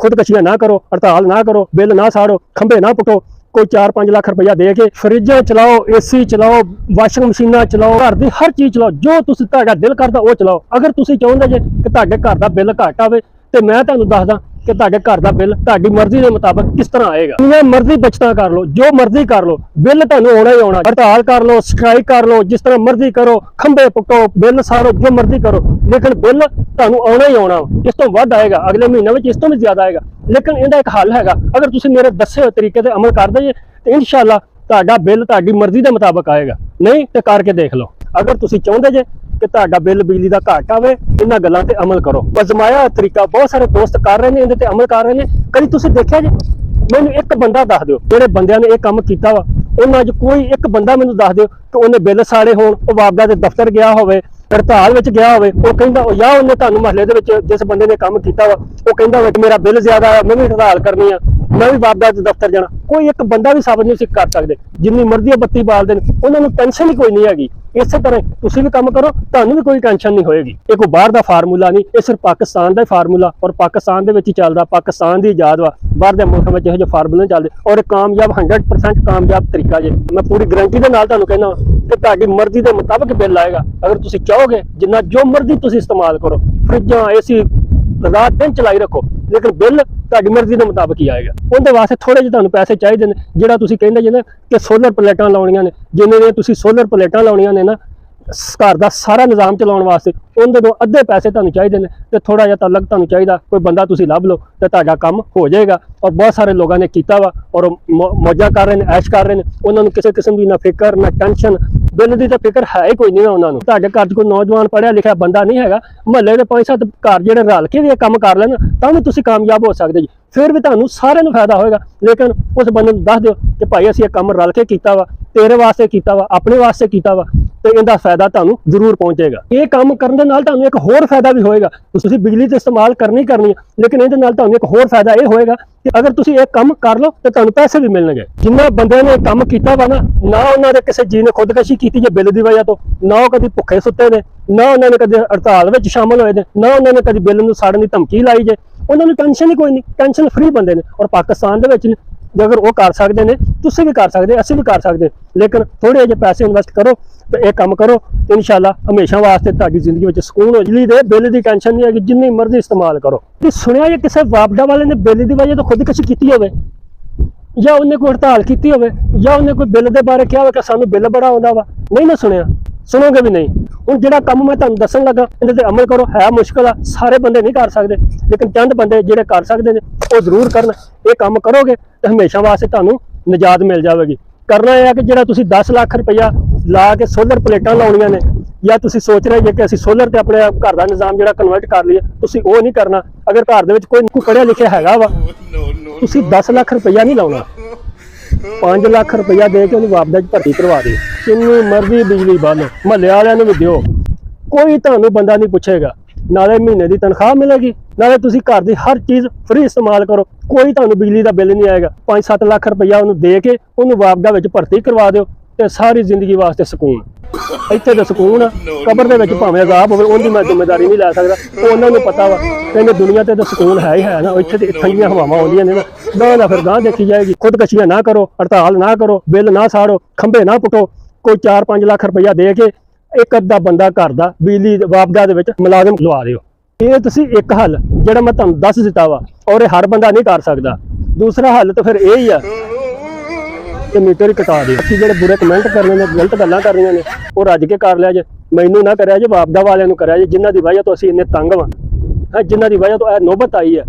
खुदकशियां ना करो, हड़ताल ना करो, बिल ना साड़ो, खंबे ना पुटो। कोई 4-5 लाख रुपया दे के फ्रिजां चलाओ, एसी चलाओ, वाशिंग मशीनां चलाओ, घर दी हर चीज़ चलाओ, जो तुसीं तुहाडा दिल करदा वो चलाओ। अगर तुसीं चाहुंदे जे कि तुहाडे घर दा बिल घट आवे ते मैं तुहानूं दसदा कि तुहाडे घर दा बिल तुहाडी मर्जी दे मुताबिक किस तरह आएगा। जिन्नियां मर्जी बचतां कर लो, जो मर्जी कर लो, बिल तुहानूं आउणा ही आउणा। हड़ताल कर लो, स्ट्राइक कर लो, जिस तरह मर्जी करो, खंबे पुट्टो, बिल साड़ो, जो मर्जी करो, लेकिन बिल तुहानूं आउणा ही आउणा। इस तो वध आएगा, अगले महीने में इस तो भी ज्यादा आएगा। लेकिन इहदा एक हल हैगा, अगर तुसीं मेरे दस्से होए तरीके ते अमल करदे जे तो इंशाअल्लाह तुहाडा बिल तुहाडी मर्जी दे मुताबिक आएगा। नहीं तो करके देख लो। अगर तुसीं चाहुंदे जे कि तुहाडा बिल बिजली दा घट आवे, इन्हां गल्लां ते अमल करो। आजमाया तरीका बहुत सारे दोस्त कर रहे ने, इहदे ते अमल कर रहे ने। कभी तुसीं देखिया जे? मैनूं एक बंदा दस दिओ जिहड़े बंदियां ने इह काम कीता वा, उन्हां च कोई एक बंदा मैनूं दस दिओ कि उहने बिल साड़े होण, ਉਹ वापदा दे दफ्तर गया होवे, हड़ताल विच गया होवे, ਉਹ ਕਹਿੰਦਾ ਜਾਂ ਉਹਨੇ ਤੁਹਾਨੂੰ ਮਹੱਲੇ ਦੇ ਵਿੱਚ ਜਿਸ ਬੰਦੇ ਨੇ ਕੰਮ ਕੀਤਾ ਵਾ ਉਹ ਕਹਿੰਦਾ ਵਾ ਕਿ ਮੇਰਾ ਬਿੱਲ ਜ਼ਿਆਦਾ ਆ, ਮੈਂ ਵੀ ਹੜਤਾਲ ਕਰਨੀ ਆ, मैं भी वापदा दे दफ्तर जाना। कोई एक बंदा भी साबित नहीं कर सकते। जिन्नी मर्जी बत्ती बाल देन, उन्होंने टेंशन ही कोई नहीं हैगी। इस तरह तुसीं भी काम करो, तुहानूं भी कोई टेंशन नहीं होएगी। ये कोई बाहर दा फार्मूला नहीं, ये सिर्फ पाकिस्तान दा फार्मूला और पाकिस्तान दे विच ही चलदा। पाकिस्तान दी इजाद वा, बाहर दे मुल्कां विच इहो जिहे फार्मूले चलदे और कामयाब 100% कामयाब तरीका जे। मैं पूरी गारंटी दे नाल तुहानूं कहना कि तुहाडी मर्जी दे मुताबिक बिल आएगा। अगर तुसीं चाहोगे जिन्ना जो मर्जी तुसीं इस्तेमाल करो, फ्रिजां, एसी रात दिन चलाई रखो, लेकिन बिल तुहाडी मर्जी के मुताबिक ही आएगा। उनके वास्ते थोड़े जे तुहानूं पैसे चाहिए ने, जिहड़ा तुसीं कहंदे जे ना कि सोलर प्लेटां लाउणियां ने, जिन्ने ने तुसीं सोलर प्लेटां लाउणियां ने ना घर का सारा निज़ाम चलाउण वास्ते, उनके तो अद्धे पैसे तुहानूं चाहिए ने ते थोड़ा जिहा अलग तुहानूं चाहिदा कोई बंदा तुसीं लभ लो ते तुहाडा काम हो जाएगा। और बहुत सारे लोगों ने कीता वा और मौजा कर रहे हैं, ऐश कर रहे हैं। उन्होंने किसी किस्म की ना फिक्र ना टेंशन, बिल की तो फिक्र है ही कोई नहीं। उन्होंने तुहाडे घर च कोई नौजवान पढ़िया लिखिया बंदा नहीं हैगा, महल्ले के 5-7 घर जिहड़े रल के भी काम कर लेन तां भी तुसीं कामयाब हो सकदे जी। फिर भी तुहानूं सारिआं नूं फायदा होएगा। लेकिन उस बंदे नूं दस दिओ कि भाई असीं इह काम रल के कीता वा, तेरे वास्ते कीता वा, अपने वास्ते कीता वा, तो इहदा फायदा तुहानूं जरूर पहुंचेगा। ये काम करन दे नाल तुहानूं एक होर फायदा भी होएगा। तुसीं बिजली ते इस्तेमाल करनी है, लेकिन इहदे नाल तुहानूं एक होर फायदा ये होएगा कि अगर तुसीं एक काम कर लो तो तुहानूं पैसे भी मिलणगे। जिन्हां बंदिआं ने काम कीता वा ना उन्हां दे किसी जी ने खुदकशी कीती जे बिल दी वजह तो, ना वो कभी भुखे सुते ने, ना उन्होंने कभी हड़ताल में शामिल होए ने, ना उन्होंने कभी बिल नूं साड़न की धमकी लाई जे। उन्होंने टेंशन ही कोई नहीं, टेंशन फ्री बंदे ने। और पाकिस्तान दे विच अगर वो कर सकते हैं, तुसीं भी कर सकते, असीं भी कर सकते। लेकिन थोड़े जे पैसे इन्वेस्ट करो तो एक काम करो, इंशाअल्लाह हमेशा वास्ते तुहाडी जिंदगी में सुकून हो। बिजली दे बिल की टेंशन नहीं है, जिन्नी मर्जी इस्तेमाल करो। ते सुनिया जे किसी वापडा वाले ने बिल की वजह तो खुदकशी की होवे, या उन्हें कोई हड़ताल की होवे, या उन्हें कोई बिल के बारे कहा हो कि सानूं बिल बड़ा आउंदा वा, नहीं ना सुनिया, सुनोगे भी नहीं। हुण जिहड़ा काम मैं तुहानूं दस्सण लगा इहदे ते अमल करो। है मुश्किल आ, सारे बंदे नहीं कर सकते, लेकिन चंद बंदे जिहड़े कर सकते हैं वो जरूर करन। ये काम करोगे तो हमेशा वास्ते तुहानूं निजात मिल जाएगी। करना यह है कि जिहड़ा तुसीं 10 लाख रुपया ला के सोलर प्लेटां लाउणियां ने, या तुसीं सोच रहे जे कि असीं सोलर ते अपने घर का निज़ाम जिहड़ा कन्वर्ट कर लईए, तुसीं वो नहीं करना। अगर घर दे विच कोई पढ़िया लिखिया हैगा वा, तुसीं 10 लाख रुपया नहीं लाउणा, 5 लाख रुपया दे के उन्हें वापदा भर्ती करवा दे। जिन्नी मर्जी बिजली बंद महल्ले वालिआं नूं भी दिओ, कोई तुहानूं बंदा नहीं पुछेगा। नाले महीने की तनख्वाह मिलेगी, नाले तुसीं घर की हर चीज़ फ्री इस्तेमाल करो, कोई तुहानूं बिजली का बिल नहीं आएगा। 5-7 लाख रुपया उन्होंने दे के उन्होंने वापदा विच भर्ती करवा दिओ ते सारी जिंदगी वास्ते सुकून। इत्थे तो सुकून आ, कबर दे विच भावें अज़ाब होवे उहदी मैं जिम्मेदारी नहीं लै सकदा। वो उन्होंने पता वा कहंदे दुनिया ते तो सुकून है ही है ना, इत्थे ते ठंडियां हवावां आउंदियां ने ना फिर गांह देखी जाएगी। खुदकशियां ना करो, हड़ताल ना करो, बिल ना साड़ो, खंबे ना पुटो। कोई 4-5 लाख रुपया दे के एक अद्धा बंदा घर दा बिजली वापदा दे विच मुलाजम लवा दिओ। ये तुसीं एक हल जिहड़ा मैं तुहानूं दस दित्ता वा, और ये हर बंदा नहीं कर सकदा। दूसरा हल तो फिर यही आ कि मीटर ही कटा दिओ। कि जिहड़े बुरे कमेंट करने ने, गलत गल्लां करनियां ने, वो रज के कर लिया जे, मैनूं ना करिया जे, वापदा वालिआं नूं करिया जे, जिन्हां दी वजह तो असीं इन्ने तंग वां, जिन्हां दी वजह तो नौबत आई है।